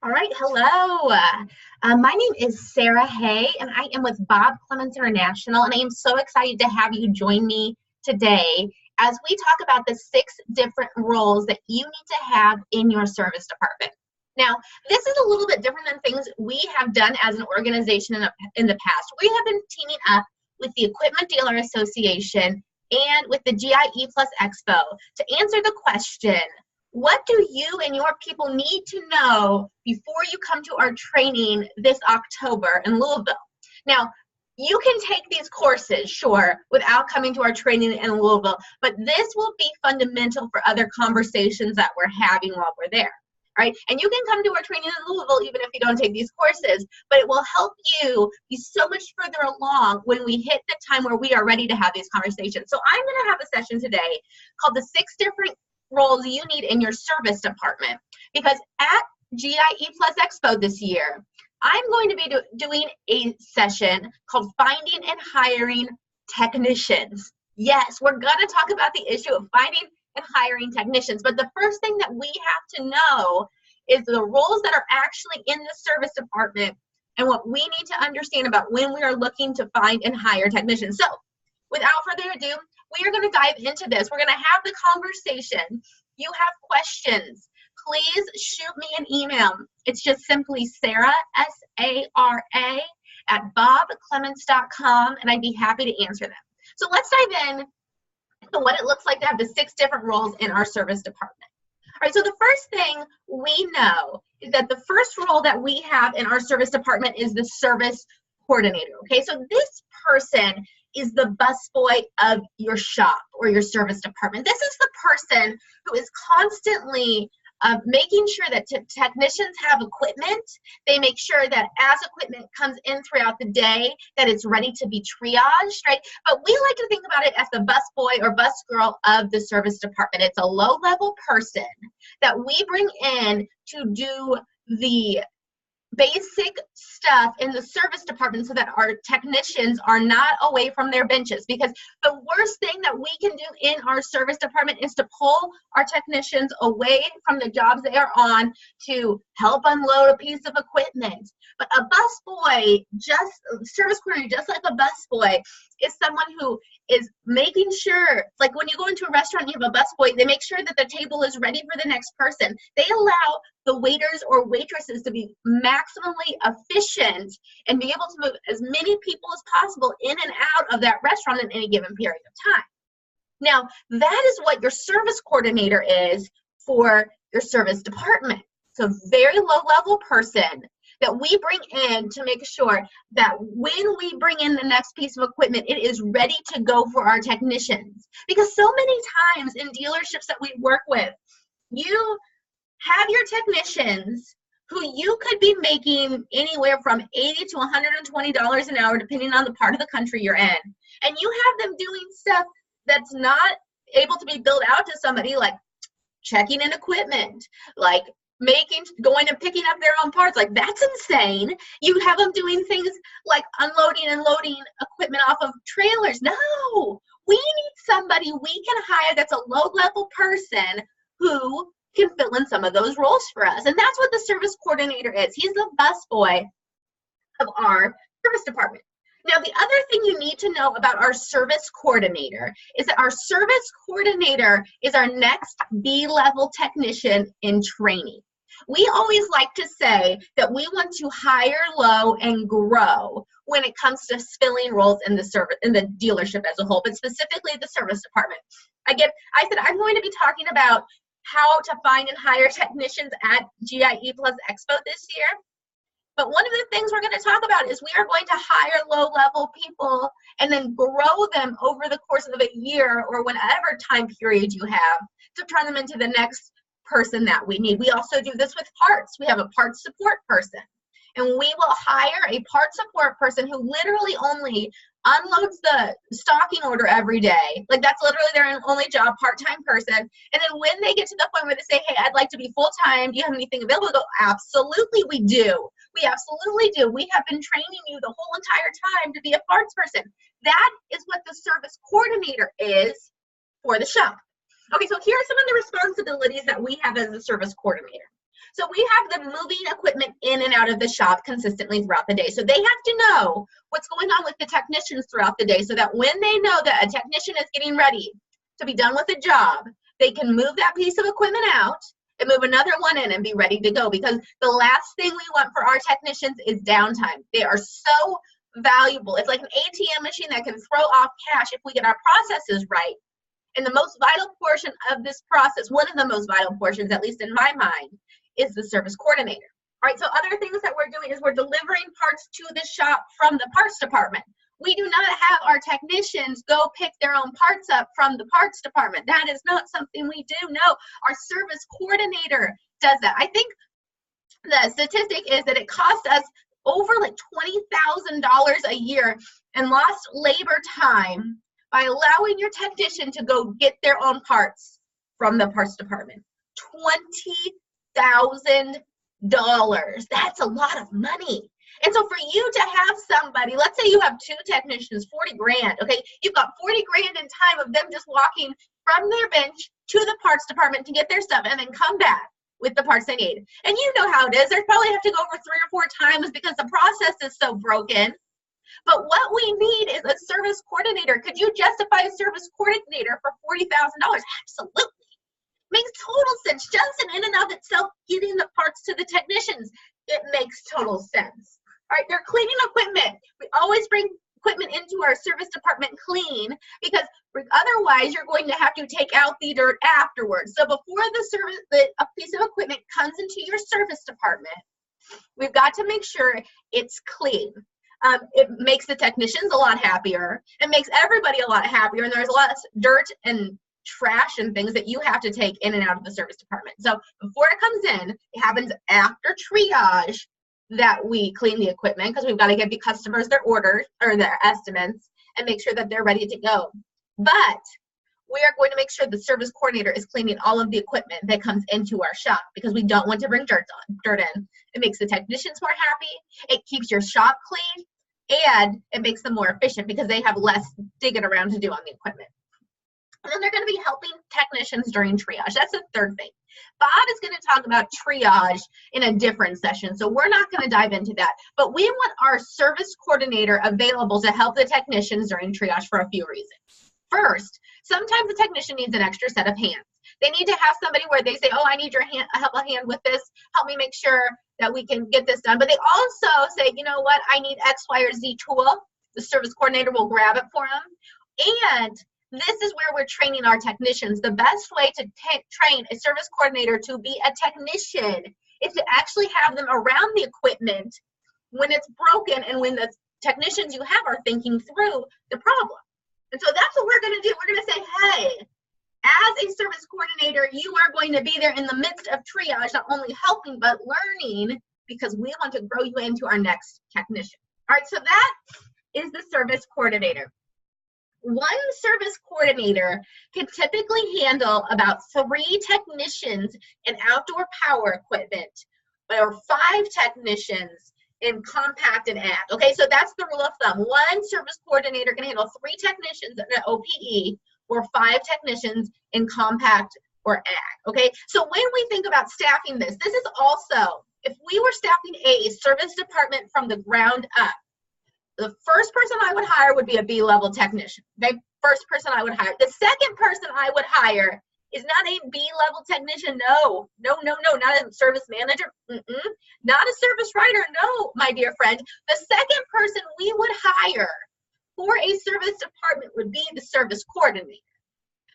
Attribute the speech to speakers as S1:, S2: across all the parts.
S1: All right, hello. My name is Sara Hey, and I am with Bob Clements International, and I am so excited to have you join me today as we talk about the 6 different roles that you need to have in your service department. Now, this is a little bit different than things we have done as an organization in the past. We have been teaming up with the Equipment Dealer Association and with the GIE+EXPO to answer the question, what do you and your people need to know before you come to our training this October in Louisville? Now, you can take these courses, sure, without coming to our training in Louisville, but this will be fundamental for other conversations that we're having while we're there, right? And you can come to our training in Louisville even if you don't take these courses, but it will help you be so much further along when we hit the time where we are ready to have these conversations. So I'm going to have a session today called the 6 different roles you need in your service department, because at GIE+EXPO this year, I'm going to be doing a session called Finding and Hiring Technicians. Yes, we're going to talk about the issue of finding and hiring technicians, but the first thing that we have to know is the roles that are actually in the service department and what we need to understand about when we are looking to find and hire technicians. So without further ado, we are going to dive into this. We're going to have the conversation. You have questions, please shoot me an email. It's just simply Sara, S-A-R-A, at bobclements.com, and I'd be happy to answer them. So let's dive in to what it looks like to have the 6 different roles in our service department. All right, so the first thing we know is that the first role that we have in our service department is the service coordinator. Okay, so this person is the busboy of your shop or your service department. This is the person who is constantly making sure that technicians have equipment. They make sure that as equipment comes in throughout the day, that it's ready to be triaged, right? But we like to think about it as the busboy or busgirl of the service department. It's a low-level person that we bring in to do the basic stuff in the service department so that our technicians are not away from their benches, because the worst thing that we can do in our service department is to pull our technicians away from the jobs they are on to help unload a piece of equipment. But a busboy, service coordinator, just like a busboy, is someone who is making sure, like when you go into a restaurant and you have a busboy, they make sure that the table is ready for the next person. They allow the waiters or waitresses to be maximally efficient and be able to move as many people as possible in and out of that restaurant in any given period of time. Now, that is what your service coordinator is for your service department. So very low-level person that we bring in to make sure that when we bring in the next piece of equipment, it is ready to go for our technicians. Because so many times in dealerships that we work with, you have your technicians who you could be making anywhere from $80 to $120 an hour, depending on the part of the country you're in. And you have them doing stuff that's not able to be billed out to somebody, like checking in equipment, like going and picking up their own parts. Like, that's insane. You have them doing things like unloading and loading equipment off of trailers. No, we need somebody we can hire that's a low-level person who can fill in some of those roles for us. And that's what the service coordinator is. He's the busboy of our service department. Now, the other thing you need to know about our service coordinator is that our service coordinator is our next B-level technician in training. We always like to say that we want to hire low and grow when it comes to filling roles in the dealership as a whole, but specifically the service department. Again, I said I'm going to be talking about how to find and hire technicians at GIE+EXPO this year. But one of the things we're going to talk about is we are going to hire low-level people and then grow them over the course of a year or whatever time period you have to turn them into the next person that we need. We also do this with parts. We have a parts support person, and we will hire a parts support person who literally only unloads the stocking order every day. Like, that's literally their only job, part-time person. And then when they get to the point where they say, hey, I'd like to be full-time, do you have anything available? We go, absolutely we do. We absolutely do. We have been training you the whole entire time to be a parts person. That is what the service coordinator is for the shop. Okay, so here are some of the responsibilities that we have as a service coordinator. So we have them moving equipment in and out of the shop consistently throughout the day. So they have to know what's going on with the technicians throughout the day so that when they know that a technician is getting ready to be done with a job, they can move that piece of equipment out and move another one in and be ready to go, because the last thing we want for our technicians is downtime. They are so valuable. It's like an ATM machine that can throw off cash if we get our processes right. And the most vital portion of this process, one of the most vital portions, at least in my mind, is the service coordinator. All right, so other things that we're doing is we're delivering parts to the shop from the parts department. We do not have our technicians go pick their own parts up from the parts department. That is not something we do. No, our service coordinator does that. I think the statistic is that it costs us over like $20,000 a year in lost labor time by allowing your technician to go get their own parts from the parts department. $20,000. That's a lot of money. And so for you to have somebody, let's say you have two technicians, 40 grand, okay? You've got 40 grand in time of them just walking from their bench to the parts department to get their stuff and then come back with the parts they need. And you know how it is. They probably have to go over 3 or 4 times because the process is so broken. But what we need is a service coordinator. Could you justify a service coordinator for $40,000? Absolutely. Makes total sense. Just in and of itself, getting the parts to the technicians, it makes total sense. All right, they're cleaning equipment. We always bring equipment into our service department clean, because otherwise you're going to have to take out the dirt afterwards. So before a piece of equipment comes into your service department, we've got to make sure it's clean. It makes the technicians a lot happier. It makes everybody a lot happier, and there's less dirt and trash and things that you have to take in and out of the service department. So before it comes in, it happens after triage that we clean the equipment, because we've got to give the customers their orders or their estimates and make sure that they're ready to go. But we are going to make sure the service coordinator is cleaning all of the equipment that comes into our shop, because we don't want to bring dirt in. It makes the technicians more happy. It keeps your shop clean, and it makes them more efficient because they have less digging around to do on the equipment. And then they're going to be helping technicians during triage. That's the third thing. Bob is going to talk about triage in a different session, so we're not going to dive into that. But we want our service coordinator available to help the technicians during triage for a few reasons. First, sometimes the technician needs an extra set of hands. They need to have somebody where they say, oh, I need your hand, help a hand with this. Help me make sure that we can get this done. But they also say, you know what, I need X, Y, or Z tool. The service coordinator will grab it for them. And this is where we're training our technicians. The best way to train a service coordinator to be a technician is to actually have them around the equipment when it's broken and when the technicians you have are thinking through the problem. And so that's what we're going to do. We're going to say, hey, as a service coordinator, you are going to be there in the midst of triage, not only helping, but learning, because we want to grow you into our next technician. All right, so that is the service coordinator. One service coordinator can typically handle about 3 technicians in outdoor power equipment, or 5 technicians in compact and ag. Okay, so that's the rule of thumb. One service coordinator can handle 3 technicians in an OPE or 5 technicians in compact or ag. Okay, so when we think about staffing this is also, if we were staffing a service department from the ground up, the first person I would hire would be a B-level technician. The first person I would hire. The second person I would hire is not a B-level technician. No, not a service manager. Not a service writer. No, my dear friend. The second person we would hire for a service department would be the service coordinator,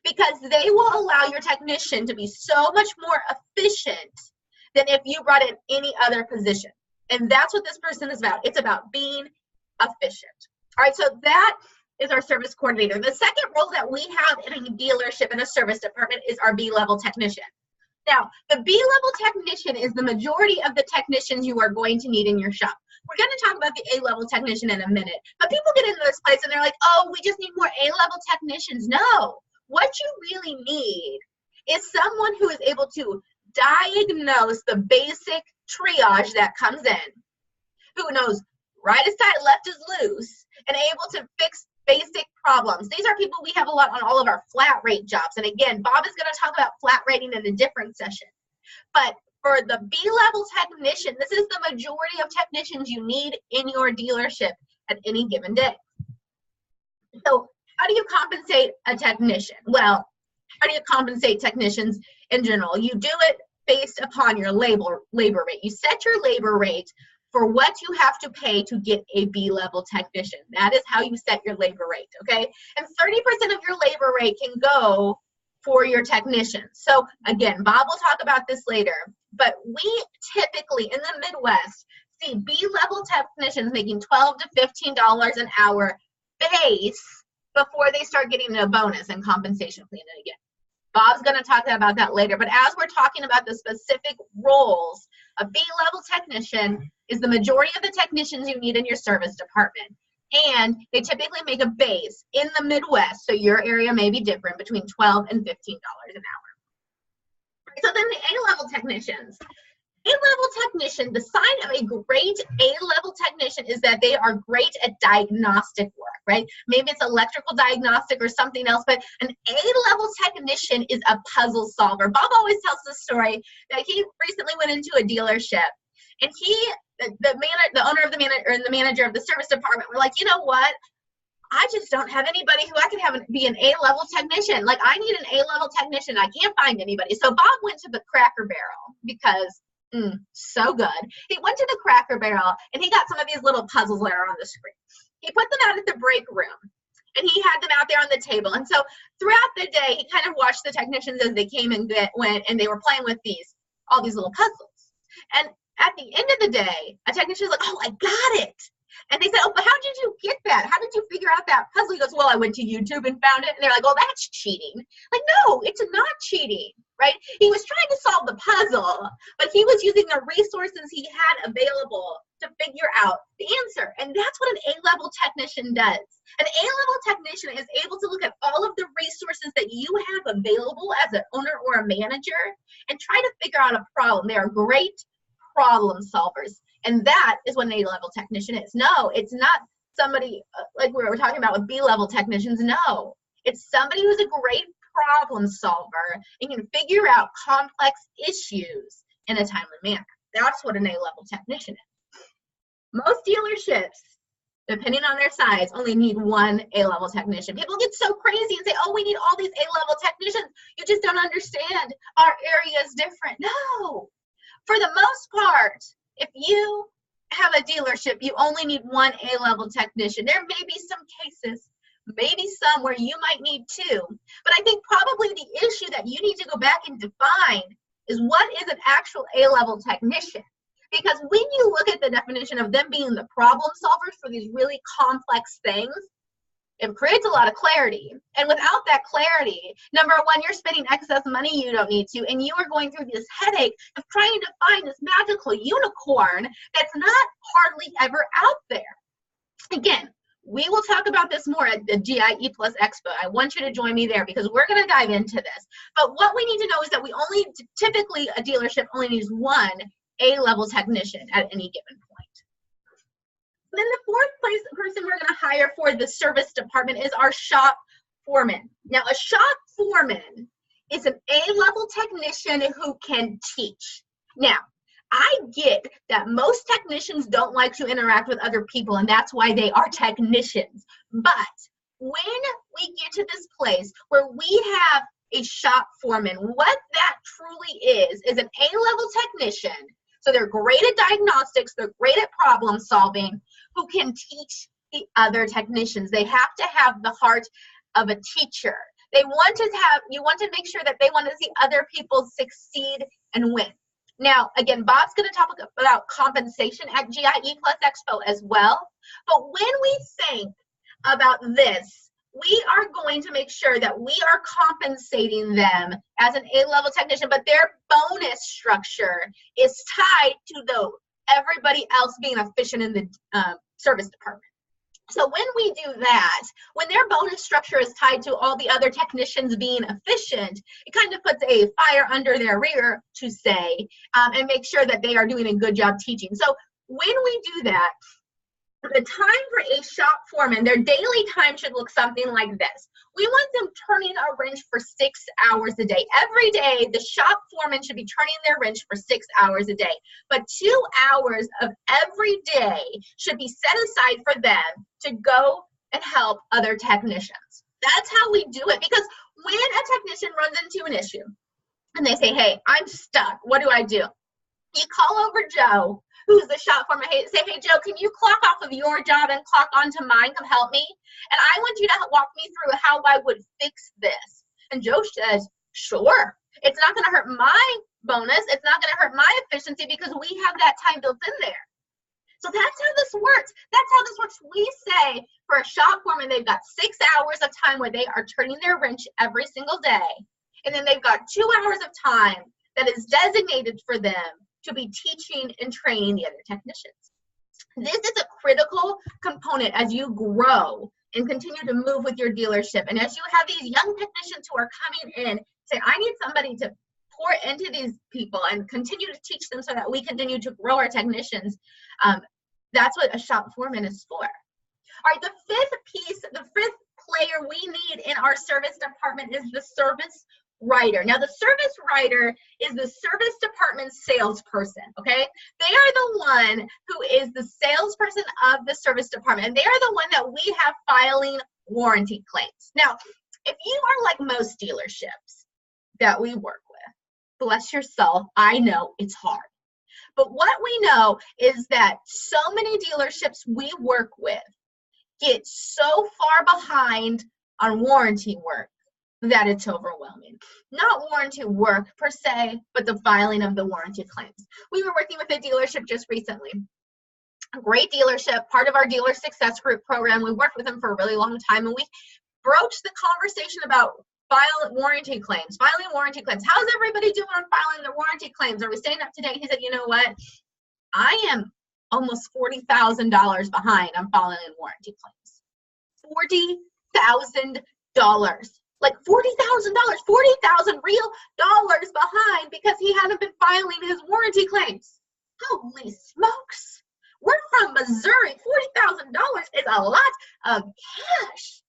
S1: because they will allow your technician to be so much more efficient than if you brought in any other position. And that's what this person is about. It's about being efficient. All right, so that is our service coordinator. The second role that we have in a dealership in a service department is our B-level technician. Now, the B-level technician is the majority of the technicians you are going to need in your shop. We're going to talk about the A-level technician in a minute, but people get into this place and they're like, oh, we just need more A-level technicians. No, what you really need is someone who is able to diagnose the basic triage that comes in, who knows right is tight, left is loose, and able to fix basic problems. These are people we have a lot on all of our flat rate jobs. And again, Bob is going to talk about flat rating in a different session. But for the B-level technician, this is the majority of technicians you need in your dealership at any given day. So how do you compensate a technician? Well, how do you compensate technicians in general? You do it based upon your labor rate. You set your labor rate for what you have to pay to get a B-level technician. That is how you set your labor rate, okay? And 30% of your labor rate can go for your technicians. So again, Bob will talk about this later, but we typically in the Midwest see B-level technicians making $12 to $15 an hour base before they start getting a bonus and compensation plan again. Bob's going to talk about that later, but as we're talking about the specific roles, a B-level technician is the majority of the technicians you need in your service department. And they typically make a base in the Midwest, so your area may be different, between $12 and $15 an hour. So then the A-level technicians. A-level technician, the sign of a great A-level technician is that they are great at diagnostic work, right? Maybe it's electrical diagnostic or something else, but an A-level technician is a puzzle solver. Bob always tells the story that he recently went into a dealership, and the owner of the manager and the manager of the service department were like, you know what? I just don't have anybody who I can have be an A-level technician. Like, I need an A-level technician. I can't find anybody. So Bob went to the Cracker Barrel because so good. He went to the Cracker Barrel and he got some of these little puzzles that are on the screen. He put them out at the break room and he had them out there on the table. And so throughout the day, he kind of watched the technicians as they came and went, and they were playing with all these little puzzles. And at the end of the day, a technician was like, oh, I got it. And they said, oh, but how did you get that? How did you figure out that puzzle? He goes, well, I went to YouTube and found it. And they're like, oh, that's cheating. Like, no, it's not cheating, right? He was trying to solve the puzzle, but he was using the resources he had available to figure out the answer. And that's what an A-level technician does. An A-level technician is able to look at all of the resources that you have available as an owner or a manager and try to figure out a problem. They are great problem solvers. And that is what an A-level technician is. No, it's not somebody like we were talking about with B-level technicians. No, it's somebody who's a great problem solver and can figure out complex issues in a timely manner. That's what an A-level technician is. Most dealerships, depending on their size, only need one A-level technician. People get so crazy and say, oh, we need all these A-level technicians. You just don't understand. Our area is different. No, for the most part, if you have a dealership, you only need one A-level technician. There may be some cases, maybe some where you might need two. But I think probably the issue that you need to go back and define is what is an actual A-level technician? Because when you look at the definition of them being the problem solvers for these really complex things, it creates a lot of clarity. And without that clarity, number one, you're spending excess money you don't need to, and you are going through this headache of trying to find this magical unicorn that's not hardly ever out there. Again, we will talk about this more at the GIE+EXPO. I want you to join me there because we're going to dive into this. But what we need to know is that typically a dealership only needs one A-level technician at any given point. Then the fourth person we're going to hire for the service department is our shop foreman. Now, a shop foreman is an A-level technician who can teach. Now, I get that most technicians don't like to interact with other people, and that's why they are technicians. But when we get to this place where we have a shop foreman, what that truly is an A-level technician. So they're great at diagnostics, they're great at problem solving, who can teach the other technicians. They have to have the heart of a teacher. You want to make sure that they want to see other people succeed and win. Now, again, Bob's going to talk about compensation at GIE+EXPO as well. But when we think about this, we are going to make sure that we are compensating them as an A-level technician, but their bonus structure is tied to everybody else being efficient in the service department. So when we do that, when their bonus structure is tied to all the other technicians being efficient, it kind of puts a fire under their rear, to say, and make sure that they are doing a good job teaching. So when we do that, The time for a shop foreman, their daily time should look something like this. We want them turning a wrench for 6 hours a day. Every day, the shop foreman should be turning their wrench for 6 hours a day. But 2 hours of every day should be set aside for them to go and help other technicians. That's how we do it, because when a technician runs into an issue and they say, hey, I'm stuck, what do? You call over Joe, who's the shop foreman. Hey, say, hey, Joe, can you clock off of your job and clock onto mine? Come help me. And I want you to walk me through how I would fix this. And Joe says, sure. It's not going to hurt my bonus. It's not going to hurt my efficiency because we have that time built in there. So that's how this works. That's how this works. We say for a shop foreman, they've got 6 hours of time where they are turning their wrench every single day. And then they've got 2 hours of time that is designated for them to be teaching and training the other technicians. This is a critical component as you grow and continue to move with your dealership. And as you have these young technicians who are coming in, say, I need somebody to pour into these people and continue to teach them so that we continue to grow our technicians. That's what a shop foreman is for. All right, the fifth piece, the fifth player we need in our service department is the service writer. Now, the service writer is the service department salesperson, okay? They are the one who is the salesperson of the service department, and they are the one that we have filing warranty claims. Now, if you are like most dealerships that we work with, bless your soul, I know it's hard. But what we know is that so many dealerships we work with get so far behind on warranty work that it's overwhelming. Not warranty work per se, but the filing of the warranty claims. We were working with a dealership just recently. A great dealership, part of our dealer success group program. We worked with them for a really long time, and we broached the conversation about filing warranty claims. How's everybody doing on filing their warranty claims? Are we staying up to date? He said, you know what? I am almost $40,000 behind on filing warranty claims. $40,000. Like $40,000, 40,000 real dollars behind because he hasn't been filing his warranty claims. Holy smokes. We're from Missouri. $40,000 is a lot of cash.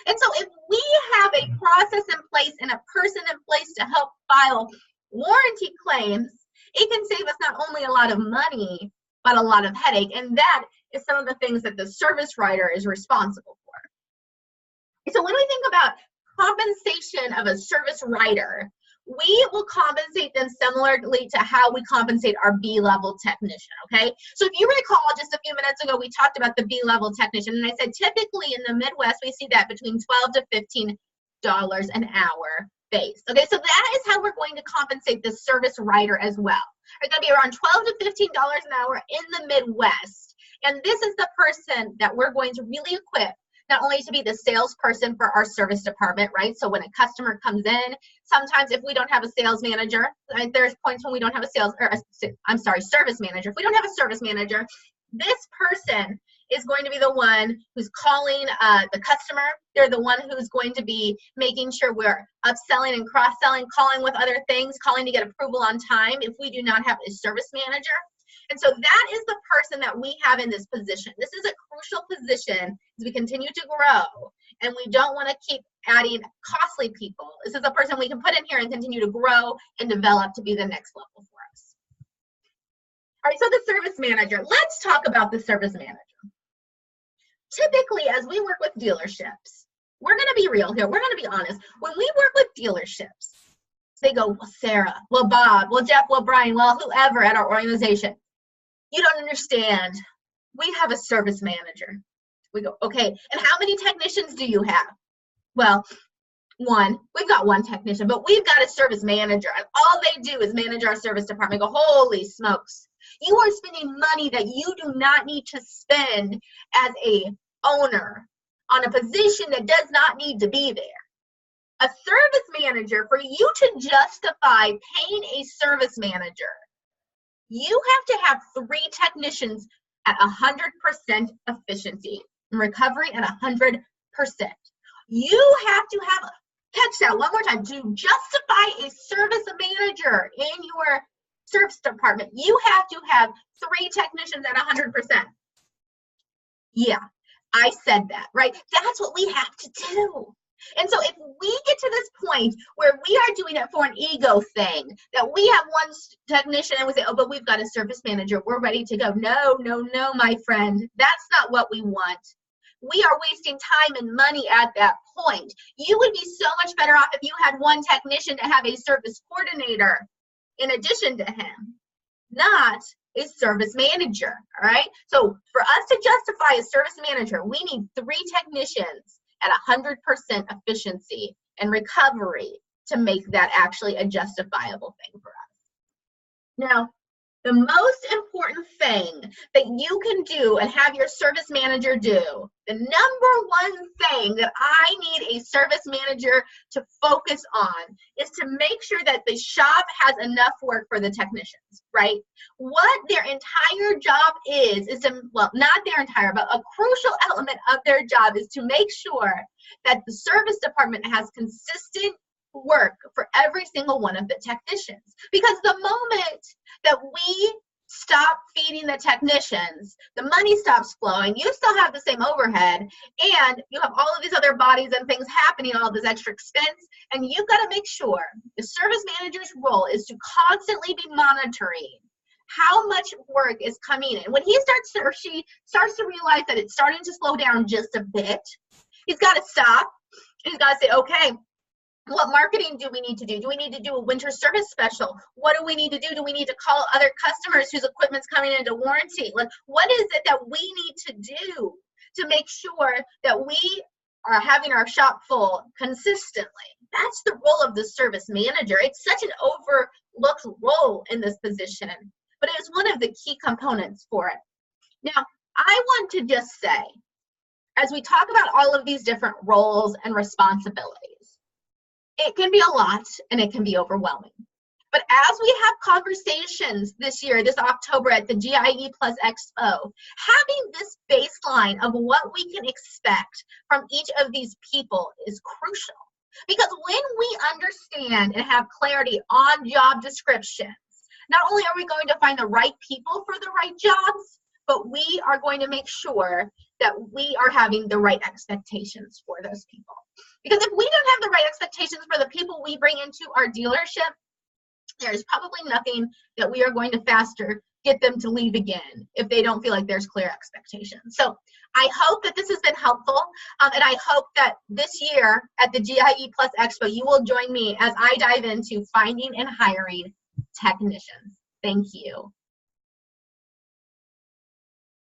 S1: And so if we have a process in place and a person in place to help file warranty claims, it can save us not only a lot of money, but a lot of headache. And that is some of the things that the service writer is responsible for. So when we think about compensation of a service writer, we will compensate them similarly to how we compensate our B-level technician, okay? So if you recall, just a few minutes ago, we talked about the B-level technician, and I said typically in the Midwest, we see that between $12 to $15 an hour base, okay? So that is how we're going to compensate the service writer as well. It's going to be around $12 to $15 an hour in the Midwest, and this is the person that we're going to really equip not only to be the salesperson for our service department, right? So when a customer comes in, sometimes if we don't have a sales manager, right, there's points when we don't have a service manager. If we don't have a service manager, this person is going to be the one who's calling the customer. They're the one who's going to be making sure we're upselling and cross-selling, calling with other things, calling to get approval on time if we do not have a service manager. And so that is the person that we have in this position. This is a crucial position as we continue to grow, and we don't want to keep adding costly people. This is a person we can put in here and continue to grow and develop to be the next level for us. All right, so the service manager. Let's talk about the service manager. Typically, as we work with dealerships, we're going to be real here. We're going to be honest. When we work with dealerships, they go, well, Sarah, well, Bob, well, Jeff, well, Brian, well, whoever at our organization. You don't understand. We have a service manager. We go, okay, and how many technicians do you have? Well, one. We've got one technician, but we've got a service manager, and all they do is manage our service department. I go, holy smokes. You are spending money that you do not need to spend as a owner on a position that does not need to be there. A service manager, for you to justify paying a service manager, you have to have 3 technicians at 100% efficiency and recovery at 100%. You have to have, catch that one more time, to justify a service manager in your service department, you have to have 3 technicians at 100%. Yeah, I said that, right? That's what we have to do. And so if we get to this point where we are doing it for an ego thing, that we have one technician and we say, oh, but we've got a service manager, we're ready to go. No, no, no, my friend, that's not what we want. We are wasting time and money at that point. You would be so much better off if you had one technician to have a service coordinator in addition to him, not a service manager, all right? So for us to justify a service manager, we need 3 technicians at 100% efficiency and recovery to make that actually a justifiable thing for us. Now, the most important thing that you can do and have your service manager do, the number one thing that I need a service manager to focus on is to make sure that the shop has enough work for the technicians, right? What their entire job is to, well, not their entire, but a crucial element of their job is to make sure that the service department has consistent work for every single one of the technicians. Because the moment that we stop feeding the technicians, the money stops flowing, you still have the same overhead, and you have all of these other bodies and things happening, all this extra expense, and you've got to make sure the service manager's role is to constantly be monitoring how much work is coming in. When he starts to, or she starts to realize that it's starting to slow down just a bit, he's got to stop. He's got to say, okay, what marketing do we need to do? Do we need to do a winter service special? What do we need to do? Do we need to call other customers whose equipment's coming into warranty? Like, what is it that we need to do to make sure that we are having our shop full consistently? That's the role of the service manager. It's such an overlooked role in this position, but it is one of the key components for it. Now, I want to just say, as we talk about all of these different roles and responsibilities, it can be a lot and it can be overwhelming. But as we have conversations this year, this October at the GIE+EXPO, having this baseline of what we can expect from each of these people is crucial. Because when we understand and have clarity on job descriptions, not only are we going to find the right people for the right jobs, but we are going to make sure that we are having the right expectations for those people. Because if we don't have the right expectations for the people we bring into our dealership, there's probably nothing that we are going to faster get them to leave again if they don't feel like there's clear expectations. So I hope that this has been helpful, and I hope that this year at the GIE+EXPO, you will join me as I dive into finding and hiring technicians. Thank you.